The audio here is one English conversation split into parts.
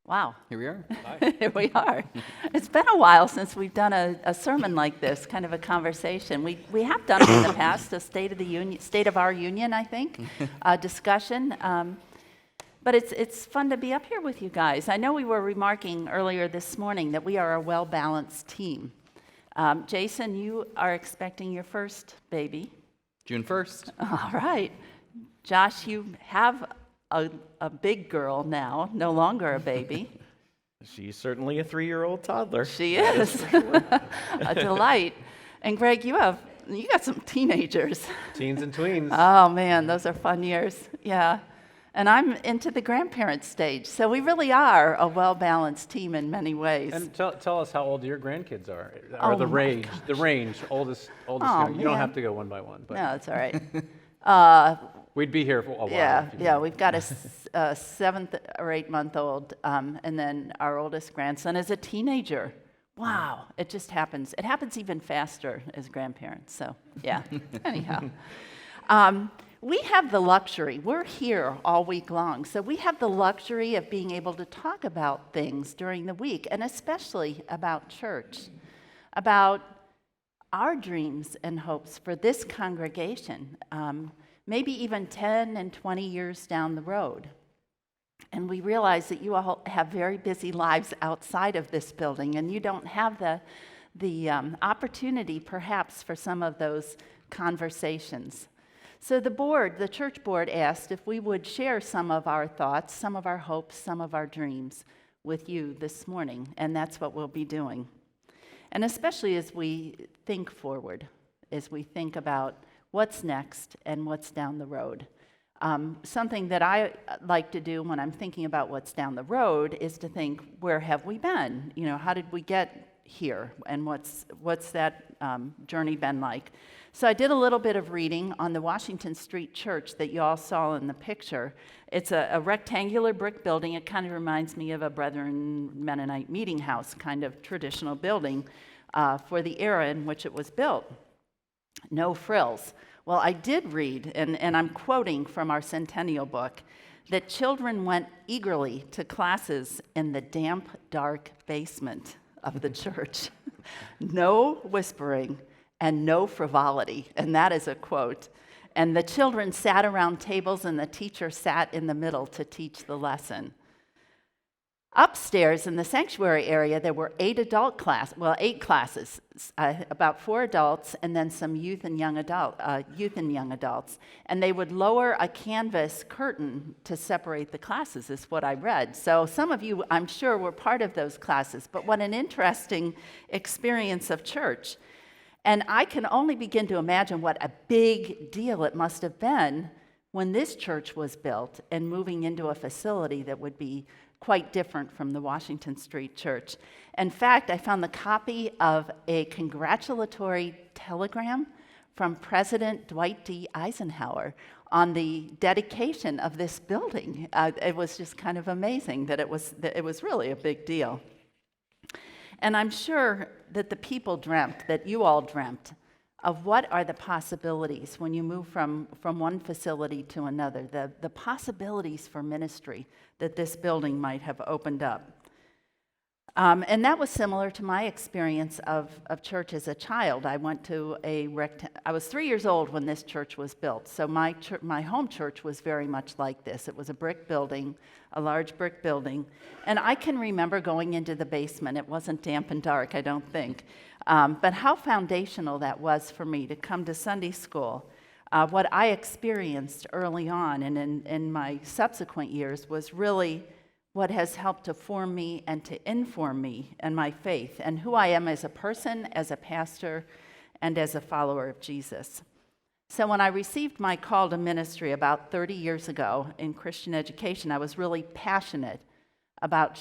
Wow. Here we are. Here we are. It's been a while since we've done a sermon like this, kind of a conversation. We have done it in the past, a State of our Union, I think, discussion. But it's fun to be up here with you guys. I know we were remarking earlier this morning that we are a well-balanced team. Jason, you are expecting your first baby. June 1st. All right. Josh, you have a big girl now, no longer a baby. She's certainly a 3-year-old toddler. She is. A delight. And Greg, you got some teenagers. Teens and tweens. Oh man, those are fun years. Yeah. And I'm into the grandparent stage. So we really are a well-balanced team in many ways. And tell us how old your grandkids are, Oh or the my range, oldest. Oh, You don't man. have to go one by one. But No, it's all right. we'd be here for a while. Yeah, we've got a 7th or 8-month-old, and then our oldest grandson is a teenager. Wow, it just happens. It happens even faster as grandparents, so yeah, anyhow. We have the luxury, we're here all week long, so we have the luxury of being able to talk about things during the week, and especially about church, about our dreams and hopes for this congregation, maybe even 10 and 20 years down the road. And we realize that you all have very busy lives outside of this building, and you don't have the opportunity, perhaps, for some of those conversations. So the church board asked if we would share some of our thoughts, some of our hopes, some of our dreams with you this morning, and that's what we'll be doing. And especially as we think forward, as we think about what's next and what's down the road. Something that I like to do when I'm thinking about what's down the road is to think, where have we been? You know, how did we get here? And what's that journey been like? So I did a little bit of reading on the Washington Street Church that you all saw in the picture. It's a rectangular brick building. It kind of reminds me of a Brethren Mennonite meeting house, kind of traditional building for the era in which it was built. No frills. Well, I did read, and I'm quoting from our centennial book, that children went eagerly to classes in the damp, dark basement of the church. No whispering and no frivolity, and that is a quote. And the children sat around tables, and the teacher sat in the middle to teach the lesson. Upstairs in the sanctuary area, there were 8 classes, about 4 adults, and then some youth and young adults. And they would lower a canvas curtain to separate the classes, is what I read. So some of you, I'm sure, were part of those classes. But what an interesting experience of church. And I can only begin to imagine what a big deal it must have been when this church was built and moving into a facility that would be quite different from the Washington Street Church. In fact, I found the copy of a congratulatory telegram from President Dwight D. Eisenhower on the dedication of this building. It was just kind of amazing that it was really a big deal. And I'm sure that the people dreamt, that you all dreamt, of what are the possibilities when you move from one facility to another, the possibilities for ministry that this building might have opened up. And that was similar to my experience of church as a child. I went to I was 3 years old when this church was built, so my home church was very much like this. It was a brick building, a large brick building, and I can remember going into the basement. It wasn't damp and dark, I don't think, but how foundational that was for me to come to Sunday school. What I experienced early on and in my subsequent years was really what has helped to form me and to inform me and my faith and who I am as a person, as a pastor, and as a follower of Jesus. So when I received my call to ministry about 30 years ago in Christian education, I was really passionate about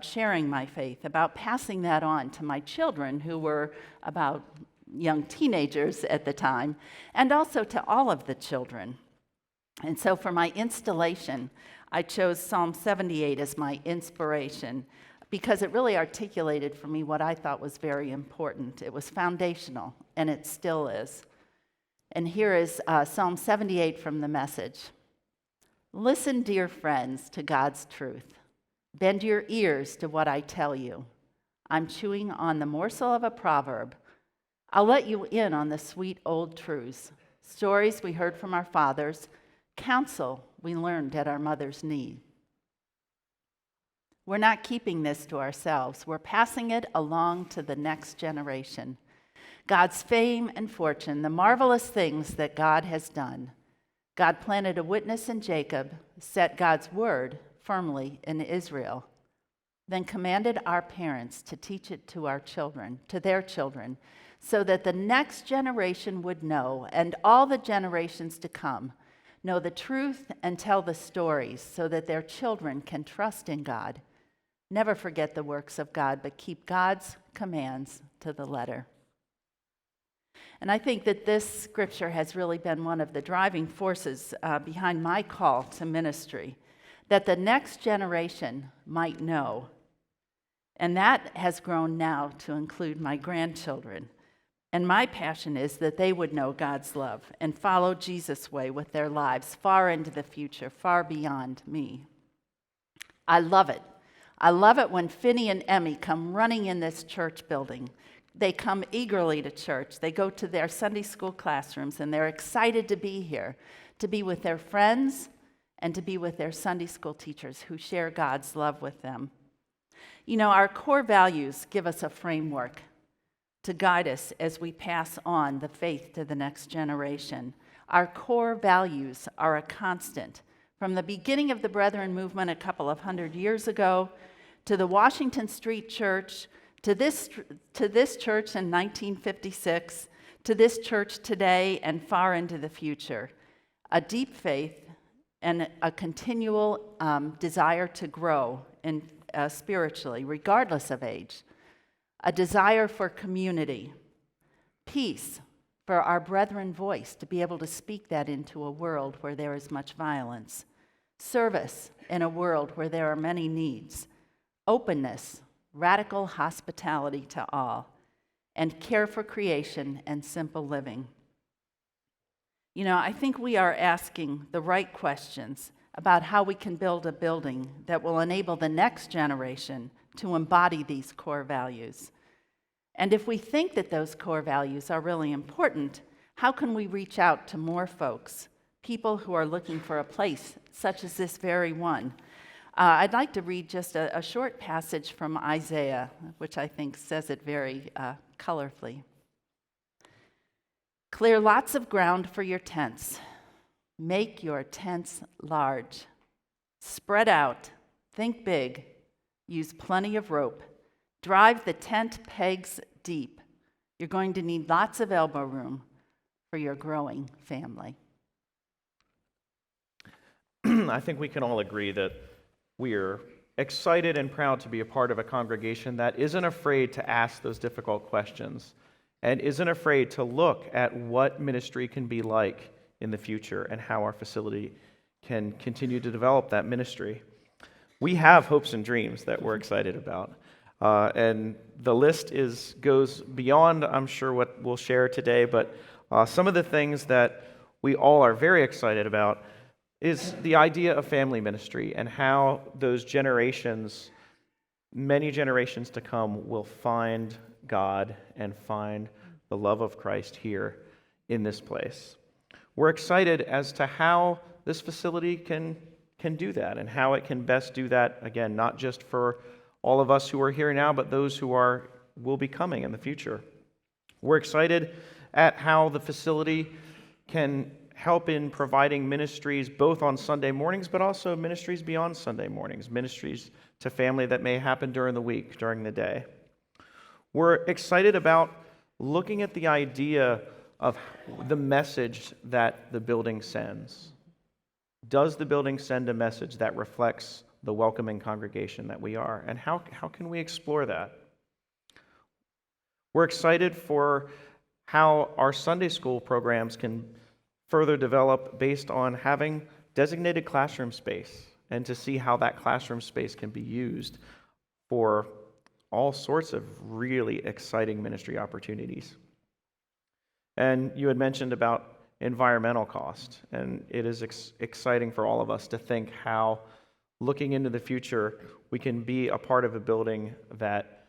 sharing my faith, about passing that on to my children, who were about young teenagers at the time, and also to all of the children. And so for my installation, I chose Psalm 78 as my inspiration because it really articulated for me what I thought was very important. It was foundational, and it still is. And here is Psalm 78 from the Message. Listen, dear friends, to God's truth. Bend your ears to what I tell you. I'm chewing on the morsel of a proverb. I'll let you in on the sweet old truths, stories we heard from our fathers, counsel we learned at our mother's knee. We're not keeping this to ourselves. We're passing it along to the next generation. God's fame and fortune, the marvelous things that God has done. God planted a witness in Jacob, set God's word firmly in Israel, then commanded our parents to teach it to our children, to their children, so that the next generation would know, and all the generations to come, know the truth and tell the stories, so that their children can trust in God. Never forget the works of God, but keep God's commands to the letter. And I think that this scripture has really been one of the driving forces behind my call to ministry, that the next generation might know. And that has grown now to include my grandchildren. And my passion is that they would know God's love and follow Jesus' way with their lives far into the future, far beyond me. I love it. I love it when Finney and Emmy come running in this church building. They come eagerly to church. They go to their Sunday school classrooms, and they're excited to be here, to be with their friends and to be with their Sunday school teachers who share God's love with them. You know, our core values give us a framework to guide us as we pass on the faith to the next generation. Our core values are a constant. From the beginning of the Brethren movement a couple of hundred years ago, to the Washington Street Church, to this church in 1956, to this church today and far into the future. A deep faith and a continual desire to grow spiritually, regardless of age. A desire for community, peace, for our brethren voice to be able to speak that into a world where there is much violence, service in a world where there are many needs, openness, radical hospitality to all, and care for creation and simple living. You know, I think we are asking the right questions about how we can build a building that will enable the next generation to embody these core values. And if we think that those core values are really important, how can we reach out to more folks, people who are looking for a place such as this very one? I'd like to read just a short passage from Isaiah, which I think says it very colorfully. Clear lots of ground for your tents. Make your tents large. Spread out. Think big. Use plenty of rope. Drive the tent pegs deep. You're going to need lots of elbow room for your growing family. I think we can all agree that we're excited and proud to be a part of a congregation that isn't afraid to ask those difficult questions and isn't afraid to look at what ministry can be like in the future and how our facility can continue to develop that ministry. We have hopes and dreams that we're excited about. And the list goes beyond, I'm sure, what we'll share today, but some of the things that we all are very excited about is the idea of family ministry and how those generations, many generations to come, will find God and find the love of Christ here in this place. We're excited as to how this facility can do that and how it can best do that, again, not just for all of us who are here now, but those who will be coming in the future. We're excited at how the facility can help in providing ministries both on Sunday mornings, but also ministries beyond Sunday mornings, ministries to family that may happen during the week, during the day. We're excited about looking at the idea of the message that the building sends. Does the building send a message that reflects the welcoming congregation that we are? And how can we explore that? We're excited for how our Sunday school programs can further develop based on having designated classroom space and to see how that classroom space can be used for all sorts of really exciting ministry opportunities. And you had mentioned about environmental cost, and it is exciting for all of us to think how looking into the future, we can be a part of a building that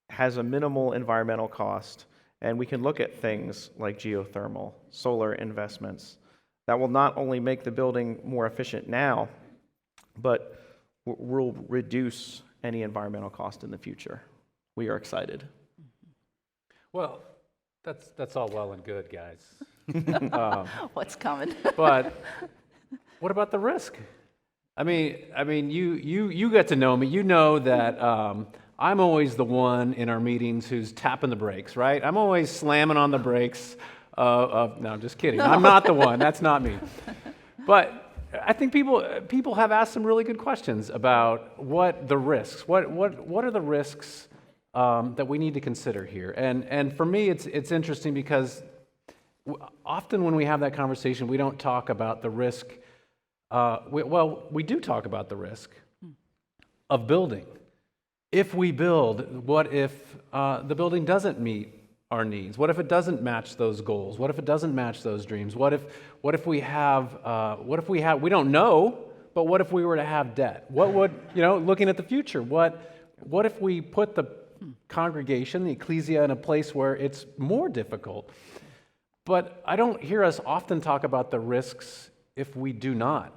has a minimal environmental cost, and we can look at things like geothermal, solar investments that will not only make the building more efficient now, but will reduce any environmental cost in the future. We are excited. Well, that's all well and good, guys. What's coming? But what about the risk? I mean, you get to know me. You know that I'm always the one in our meetings who's tapping the brakes, right? I'm always slamming on the brakes. No, I'm just kidding. I'm not the one. That's not me. But I think people have asked some really good questions about what the risks. What are the risks that we need to consider here? And for me, it's interesting because often when we have that conversation, we don't talk about the risk. We do talk about the risk of building. If we build, what if the building doesn't meet our needs? What if it doesn't match those goals? What if it doesn't match those dreams? What if we we don't know, but what if we were to have debt? What would, looking at the future, what if we put the congregation, the ecclesia, in a place where it's more difficult? But I don't hear us often talk about the risks if we do not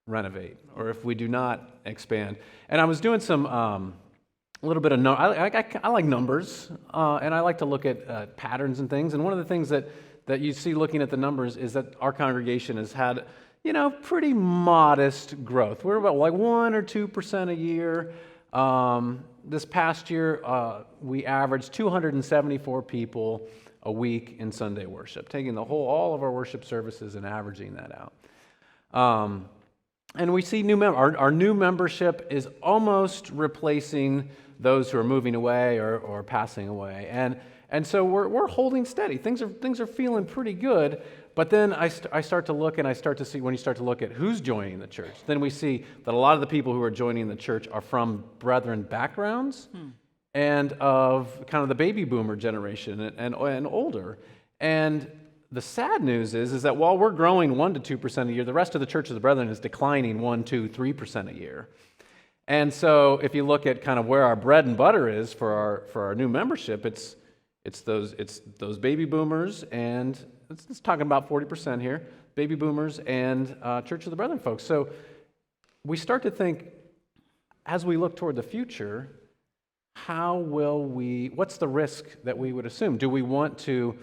renovate or if we do not expand. And I was doing some a little bit of I like numbers, and I like to look at patterns and things. And one of the things that you see looking at the numbers is that our congregation has had pretty modest growth. We're about like 1 or 2% a year. This past year, we averaged 274 people a week in Sunday worship, taking all of our worship services and averaging that out. And we see our new membership is almost replacing those who are moving away or passing away, and so we're holding steady. Things are feeling pretty good. But then I start to look, and I start to see, when you start to look at who's joining the church, then we see that a lot of the people who are joining the church are from brethren backgrounds and of kind of the baby boomer generation and older. And the sad news is that while we're growing 1 to 2% a year, the rest of the Church of the Brethren is declining 1, 2, 3% a year. And so if you look at kind of where our bread and butter is for our new membership, it's those baby boomers, and it's talking about 40% here, baby boomers and Church of the Brethren folks. So we start to think, as we look toward the future, what's the risk that we would assume? Do we want to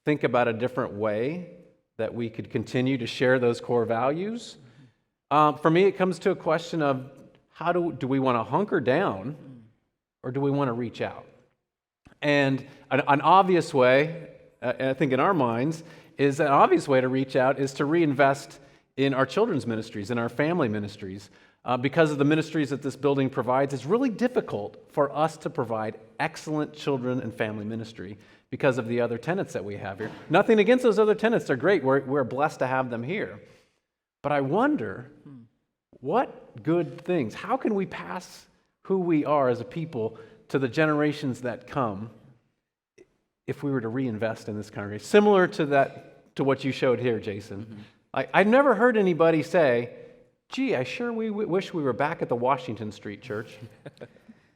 think about a different way that we could continue to share those core values? For me, it comes to a question of how do we want to hunker down, or do we want to reach out? And an obvious way, I think in our minds, is an obvious way to reach out is to reinvest in our children's ministries, in our family ministries. Because of the ministries that this building provides, it's really difficult for us to provide excellent children and family ministry because of the other tenants that we have here. Nothing against those other tenants. They're great. We're blessed to have them here. But I wonder, what good things, how can we pass who we are as a people to the generations that come if we were to reinvest in this congregation? Similar to what you showed here, Jason. I've never heard anybody say, gee, I sure wish we were back at the Washington Street Church.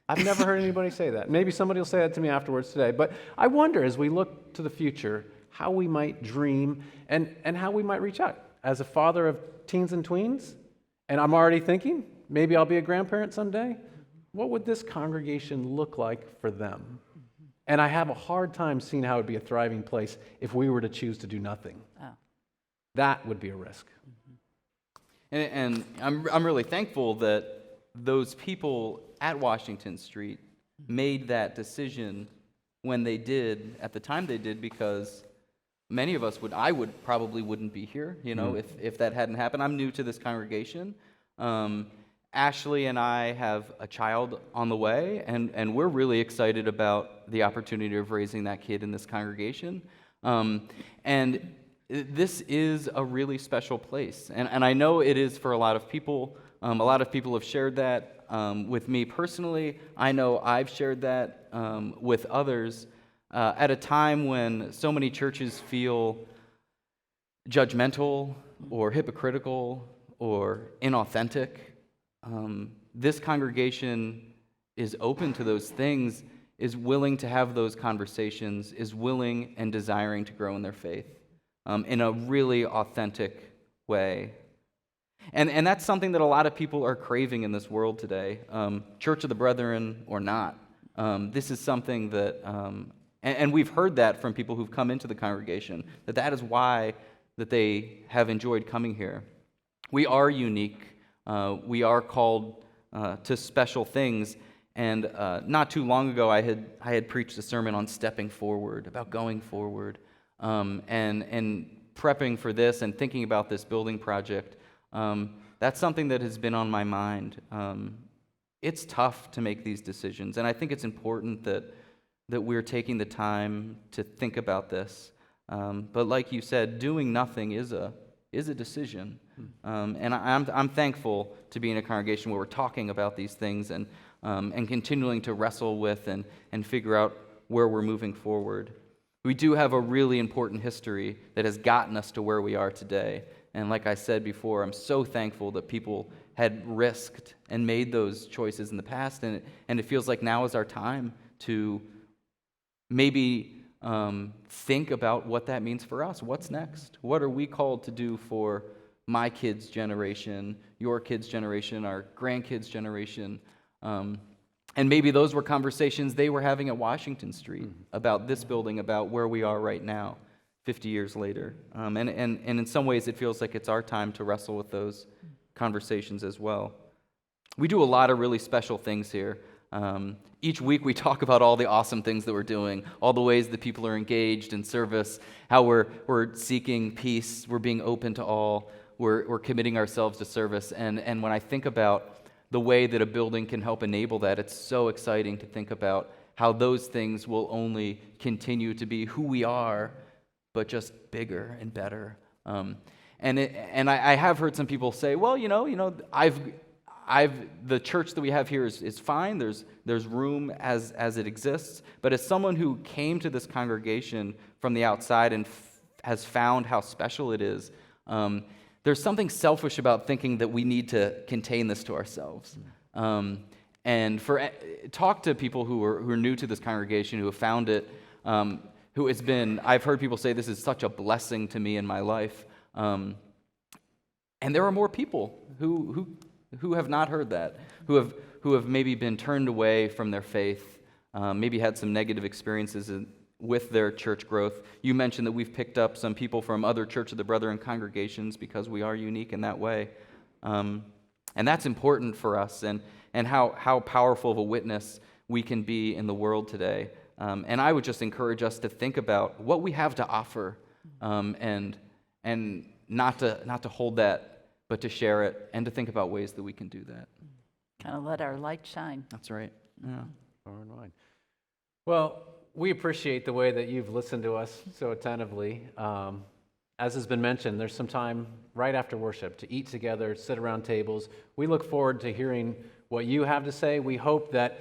I've never heard anybody say that. Maybe somebody will say that to me afterwards today. But I wonder, as we look to the future, how we might dream and how we might reach out. As a father of teens and tweens, and I'm already thinking, maybe I'll be a grandparent someday, what would this congregation look like for them? And I have a hard time seeing how it would be a thriving place if we were to choose to do nothing. Oh. That would be a risk. And I'm really thankful that those people at Washington Street made that decision when they did, at the time they did, because many of us probably wouldn't be here, if that hadn't happened. I'm new to this congregation. Ashley and I have a child on the way, and we're really excited about the opportunity of raising that kid in this congregation. And this is a really special place, and I know it is for a lot of people. A lot of people have shared that with me personally. I know I've shared that with others at a time when so many churches feel judgmental or hypocritical or inauthentic. this congregation is open to those things, is willing to have those conversations, is willing and desiring to grow in their faith in a really authentic way. And that's something that a lot of people are craving in this world today, Church of the Brethren or not. This is something that, and we've heard that from people who've come into the congregation, that is why that they have enjoyed coming here. We are unique. We are called to special things. And not too long ago, I had preached a sermon on stepping forward, about going forward, and prepping for this and thinking about this building project. That's something that has been on my mind. It's tough to make these decisions, and I think it's important that we're taking the time to think about this. But like you said, doing nothing is a decision, and I'm thankful to be in a congregation where we're talking about these things and continuing to wrestle with and figure out where we're moving forward. We do have a really important history that has gotten us to where we are today. And like I said before, I'm so thankful that people had risked and made those choices in the past, and it feels like now is our time to maybe think about what that means for us. What's next? What are we called to do for my kids' generation, your kids' generation, our grandkids' generation? And maybe those were conversations they were having at Washington Street about this building, about where we are right now, 50 years later. And in some ways, it feels like it's our time to wrestle with those conversations as well. We do a lot of really special things here. Each week we talk about all the awesome things that we're doing, all the ways that people are engaged in service, how we're seeking peace, we're being open to all, we're committing ourselves to service. And when I think about the way that a building can help enable that, it's so exciting to think about how those things will only continue to be who we are, but just bigger and better. And I have heard some people say, well, the church that we have here is fine. There's room as it exists. But as someone who came to this congregation from the outside and has found how special it is, there's something selfish about thinking that we need to contain this to ourselves. And talk to people who are new to this congregation, who have found it, who has been. I've heard people say this is such a blessing to me in my life. And there are more people who have not heard that, who have maybe been turned away from their faith, maybe had some negative experiences with their church growth. You mentioned that we've picked up some people from other Church of the Brethren congregations because we are unique in that way. And that's important for us, and how powerful of a witness we can be in the world today. And I would just encourage us to think about what we have to offer, and not to hold that, but to share it, and to think about ways that we can do that. Kind of let our light shine. That's right. Yeah. All right. Well, we appreciate the way that you've listened to us so attentively. As has been mentioned, there's some time right after worship to eat together, sit around tables. We look forward to hearing what you have to say. We hope that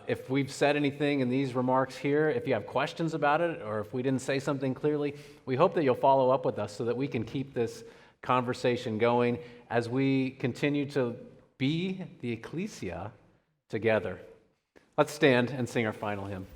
if we've said anything in these remarks here, if you have questions about it, or if we didn't say something clearly, we hope that you'll follow up with us so that we can keep this conversation going as we continue to be the ecclesia together. Let's stand and sing our final hymn.